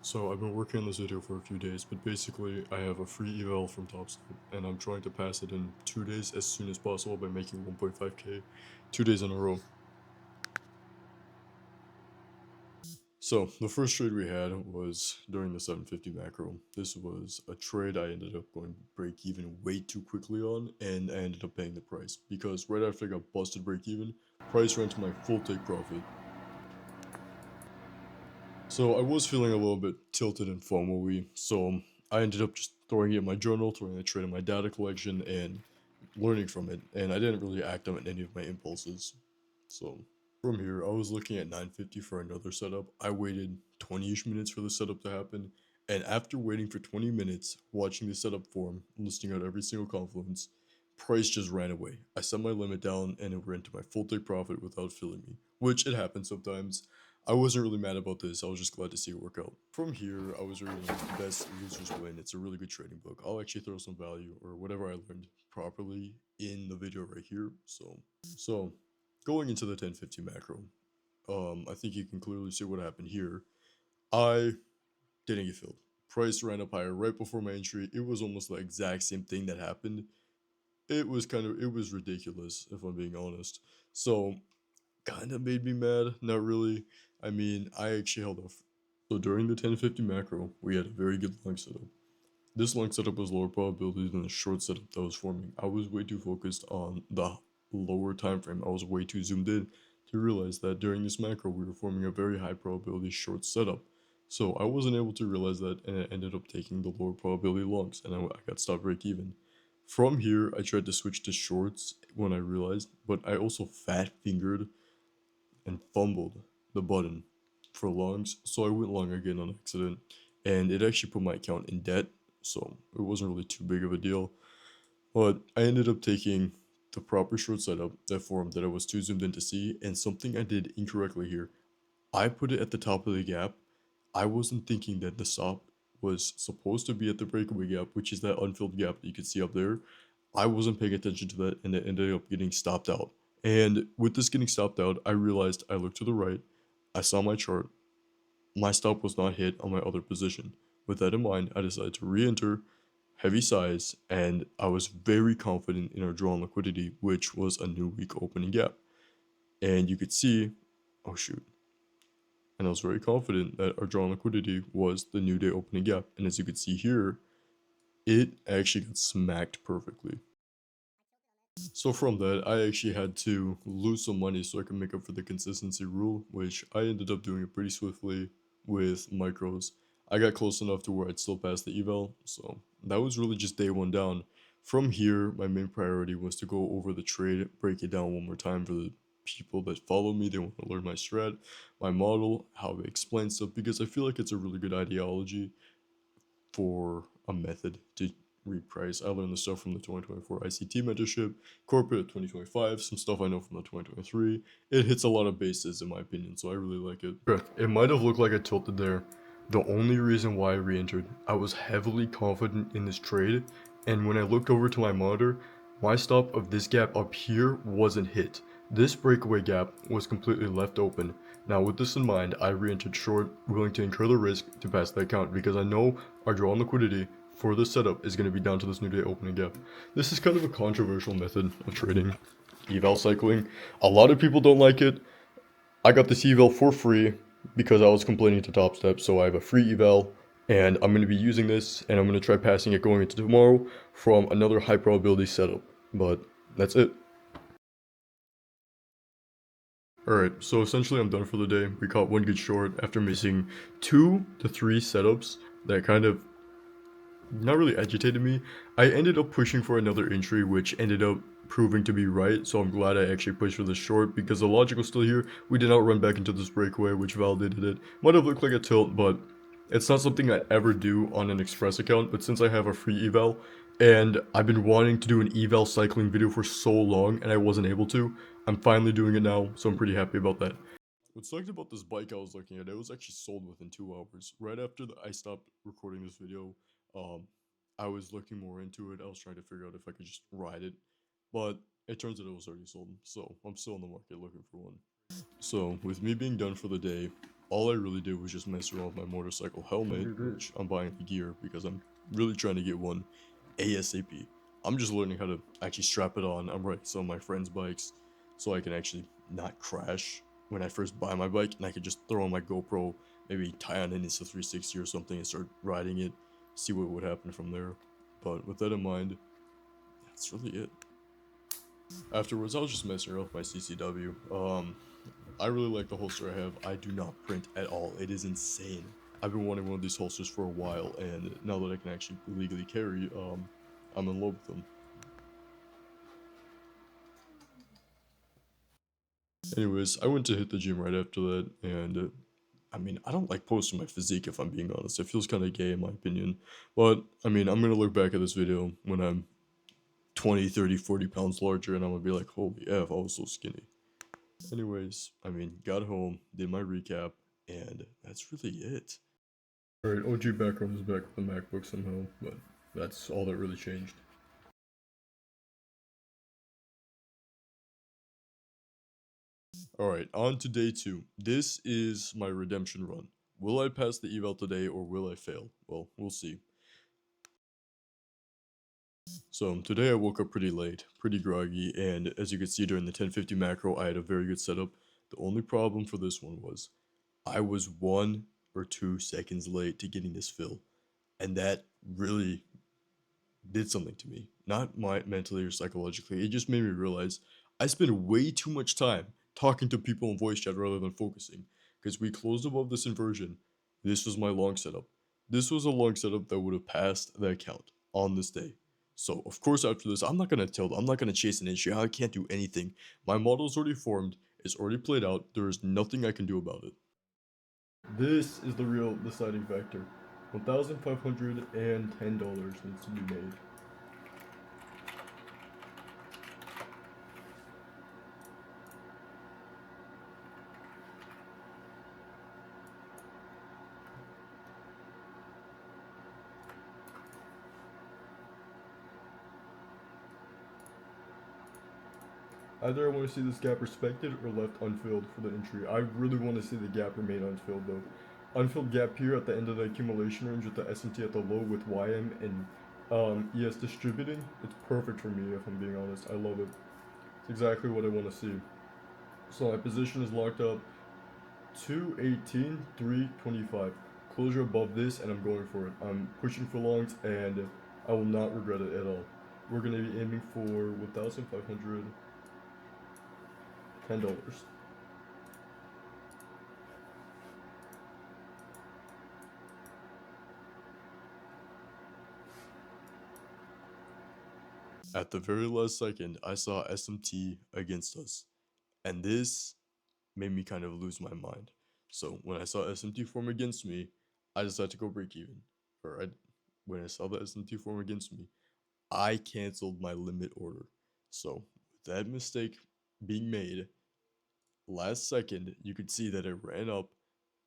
So I've been working on this video for a few days, but basically I have a free eval from TopStep, and I'm trying to pass it in 2 days as soon as possible by making 1.5k 2 days in a row. So the first trade we had was during the 750 macro. This was a trade I ended up going break even way too quickly on, and I ended up paying the price because right after I got busted break even, price ran to my full take profit. So I was feeling a little bit tilted and FOMO-y, so I ended up just throwing it in my journal, throwing the trade in my data collection, and learning from it, and I didn't really act on any of my impulses. So from here, I was looking at 950 for another setup. I waited 20-ish minutes for the setup to happen, and after waiting for 20 minutes, watching the setup form, listing out every single confluence, price just ran away. I set my limit down, and it ran to my full take profit without filling me, which it happens sometimes. I wasn't really mad about this. I was just glad to see it work out. From here, I was reading The Best Losers Win. It's a really good trading book. I'll actually throw some value or whatever I learned properly in the video right here. So going into the 1050 macro, I think you can clearly see what happened here. I didn't get filled. Price ran up higher right before my entry. It was almost the exact same thing that happened. It was ridiculous if I'm being honest. So kind of made me mad. Not really. I mean, I actually held off. So during the 1050 macro, we had a very good long setup. This long setup was lower probability than the short setup that was forming. I was way too focused on the lower time frame. I was way too zoomed in to realize that during this macro, we were forming a very high probability short setup. So I wasn't able to realize that, and I ended up taking the lower probability longs, and I got stop break even. From here, I tried to switch to shorts when I realized, but I also fat fingered and fumbled the button for longs, so I went long again on accident, and it actually put my account in debt, so it wasn't really too big of a deal. But I ended up taking the proper short setup, that form that I was too zoomed in to see, and something I did incorrectly here. I put it at the top of the gap. I wasn't thinking that the stop was supposed to be at the breakaway gap, which is that unfilled gap that you can see up there. I wasn't paying attention to that, and it ended up getting stopped out. And with this getting stopped out, I realized I looked to the right, I saw my chart, my stop was not hit on my other position. With that in mind, I decided to re-enter, heavy size, and I was very confident in our drawn liquidity, which was a new week opening gap. And you could see, oh shoot, and I was very confident that our drawn liquidity was the new day opening gap. And as you could see here, it actually got smacked perfectly. So from that, I actually had to lose some money so I could make up for the consistency rule, which I ended up doing it pretty swiftly with micros. I got close enough to where I'd still pass the eval, so that was really just day one down. From here, my main priority was to go over the trade, break it down one more time for the people that follow me. They want to learn my strat, my model, how I explain stuff, because I feel like it's a really good ideology for a method to reprice. I learned the stuff from the 2024 ICT mentorship, corporate 2025, some stuff I know from the 2023. It hits a lot of bases in my opinion, so I really like it. It might have looked like I tilted there. The only reason why I re-entered, I was heavily confident in this trade, and when I looked over to my monitor, my stop of this gap up here wasn't hit. This breakaway gap was completely left open. Now with this in mind, I re-entered short, willing to incur the risk to pass that count because I know our drawn liquidity for this setup is going to be down to this new day opening gap. This is kind of a controversial method of trading, eval cycling. A lot of people don't like it. I got this eval for free because I was complaining to TopStep, so I have a free eval, and I'm going to be using this, and I'm going to try passing it going into tomorrow from another high probability setup. But that's it. Alright, so essentially I'm done for the day. We caught one good short after missing 2 to 3 setups that kind of not really agitated me. I ended up pushing for another entry, which ended up proving to be right, so I'm glad I actually pushed for the short because the logic was still here. We did not run back into this breakaway, which validated it. Might have looked like a tilt, but it's not something I ever do on an Express account, but since I have a free eval, and I've been wanting to do an eval cycling video for so long, and I wasn't able to, I'm finally doing it now, so I'm pretty happy about that. What sucked about this bike I was looking at, it was actually sold within 2 hours. Right after I stopped recording this video, um, I was looking more into it. I was trying to figure out if I could just ride it, but it turns out it was already sold, so I'm still in the market looking for one. So, with me being done for the day, All I really did was just mess around with my motorcycle helmet, which I'm buying the gear because I'm really trying to get one ASAP. I'm just learning how to actually strap it on. I'm riding some of my friends' bikes so I can actually not crash when I first buy my bike, and I could just throw on my GoPro, maybe tie on an Insta360 or something and start riding it, see what would happen from there. But with that in mind, that's really it. Afterwards, I was just messing around with my CCW. I really like the holster I have. I do not print at all. It is insane. I've been wanting one of these holsters for a while, and now that I can actually legally carry, I'm in love with them. Anyways, I went to hit the gym right after that, and I mean, I don't like posting my physique if I'm being honest. It feels kind of gay in my opinion. But, I mean, I'm gonna look back at this video when I'm 20, 30, 40 pounds larger, and I'm gonna be like, holy F, I was so skinny. Anyways, I mean, got home, did my recap, and that's really it. Alright, OG background is back with the MacBook somehow, but that's all that really changed. Alright, on to day 2. This is my redemption run. Will I pass the eval today or will I fail? Well, we'll see. So today I woke up pretty late, pretty groggy, and as you can see during the 1050 macro, I had a very good setup. The only problem for this one was I was 1 or 2 seconds late to getting this fill, and that really did something to me. Not my mentally or psychologically. It just made me realize I spend way too much time talking to people in voice chat rather than focusing. Because we closed above this inversion. This was my long setup. This was a long setup that would have passed the account on this day. So of course after this, I'm not gonna chase an issue. I can't do anything. My model's already formed. It's already played out. There is nothing I can do about it. This is the real deciding factor. $1,510 needs to be made. Either I want to see this gap respected or left unfilled for the entry. I really want to see the gap remain unfilled though. Unfilled gap here at the end of the accumulation range with the SMT at the low with YM and ES distributing. It's perfect for me if I'm being honest. I love it. It's exactly what I want to see. So my position is locked up 218, 325. Closure above this and I'm going for it. I'm pushing for longs and I will not regret it at all. We're going to be aiming for $1,510. At the very last second, I saw SMT against us, and this made me kind of lose my mind. So when I saw SMT form against me, I decided to go break even. When I saw the SMT form against me, I canceled my limit order. So with that mistake being made, last second, you could see that it ran up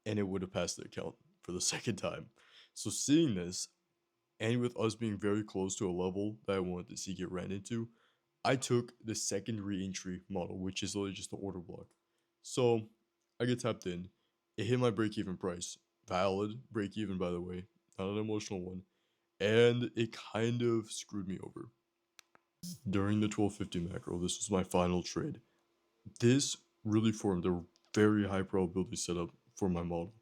and it would have passed the account for the second time. So seeing this, and with us being very close to a level that I wanted to see get ran into, I took the second re-entry model, which is literally just the order block. So I get tapped in. It hit my break-even price. Valid break-even, by the way, not an emotional one. And it kind of screwed me over. During the 1250 macro, this was my final trade. This really formed a very high probability setup for my model.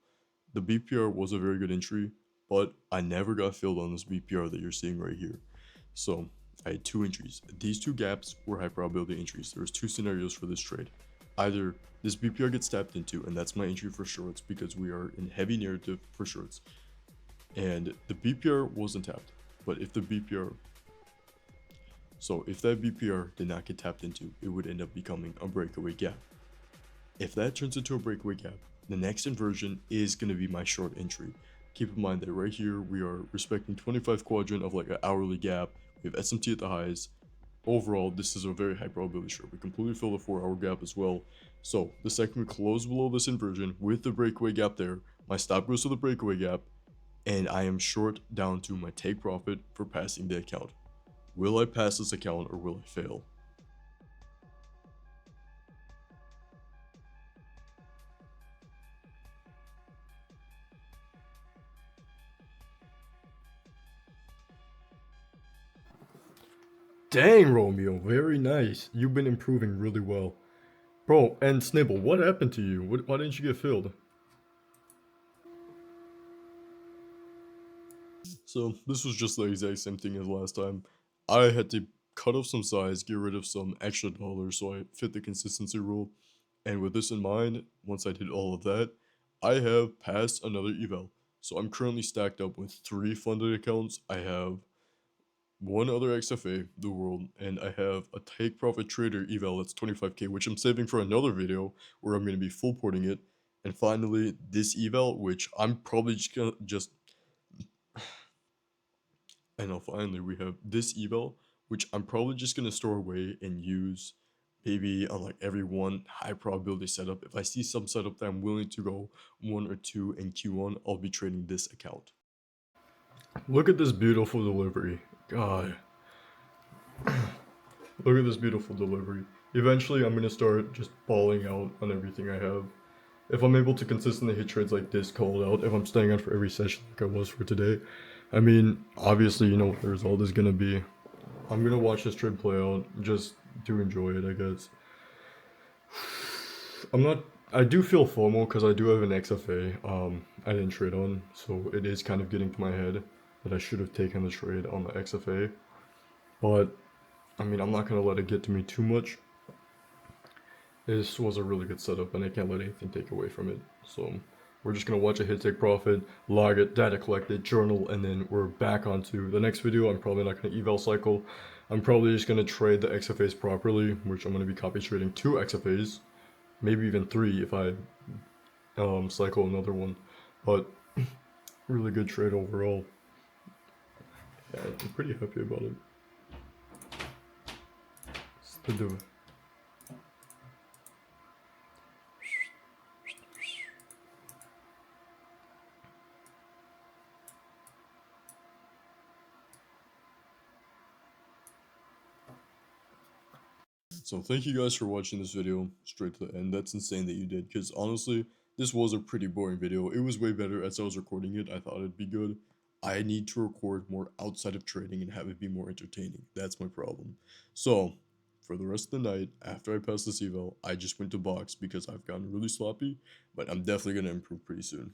The BPR was a very good entry, but I never got filled on this BPR that you're seeing right here. So I had 2 entries. These 2 gaps were high probability entries. There was 2 scenarios for this trade. Either this BPR gets tapped into, and that's my entry for shorts because we are in heavy narrative for shorts. And the BPR wasn't tapped. But if that BPR did not get tapped into, it would end up becoming a breakaway gap. If that turns into a breakaway gap, the next inversion is going to be my short entry. Keep in mind that right here, we are respecting 25 quadrant of like an hourly gap. We have SMT at the highs. Overall, this is a very high probability short. We completely fill the 4-hour gap as well. So the second we close below this inversion with the breakaway gap there, my stop goes to the breakaway gap, and I am short down to my take profit for passing the account. Will I pass this account or will I fail? Dang, Romeo, very nice. You've been improving really well. Bro, and Snibble, what happened to you? Why didn't you get filled? So, this was just the exact same thing as last time. I had to cut off some size, get rid of some extra dollars so I fit the consistency rule. And with this in mind, once I did all of that, I have passed another eval. So I'm currently stacked up with 3 funded accounts. I have one other XFA, the world, and I have a take profit trader eval that's 25k, which I'm saving for another video where I'm going to be full porting it. And finally, this eval, which I'm probably just gonna and now finally we have this eval, which I'm probably just gonna store away and use maybe on like every one high probability setup. If I see some setup that I'm willing to go 1 or 2 in Q1, I'll be trading this account. Look at this beautiful delivery. God. Look at this beautiful delivery. Eventually, I'm gonna start just balling out on everything I have. If I'm able to consistently hit trades like this called out, if I'm staying on for every session like I was for today, I mean, obviously, you know what the result is gonna be. I'm gonna watch this trade play out just to enjoy it, I guess. I'm not. I do feel FOMO because I do have an XFA. I didn't trade on, so it is kind of getting to my head that I should have taken the trade on the XFA. But I mean, I'm not gonna let it get to me too much. This was a really good setup, and I can't let anything take away from it. So we're just gonna watch a hit, take profit, log it, data collected, journal, and then we're back onto the next video. I'm probably not gonna eval cycle. I'm probably just gonna trade the XFAs properly, which I'm gonna be copy trading 2 XFAs, maybe even 3 if I cycle another one. But really good trade overall. Yeah, I'm pretty happy about it. So thank you guys for watching this video straight to the end. That's insane that you did, because honestly, this was a pretty boring video. It was way better as I was recording it. I thought it'd be good. I need to record more outside of trading and have it be more entertaining. That's my problem. So, for the rest of the night, after I pass this eval, I just went to box because I've gotten really sloppy, but I'm definitely going to improve pretty soon.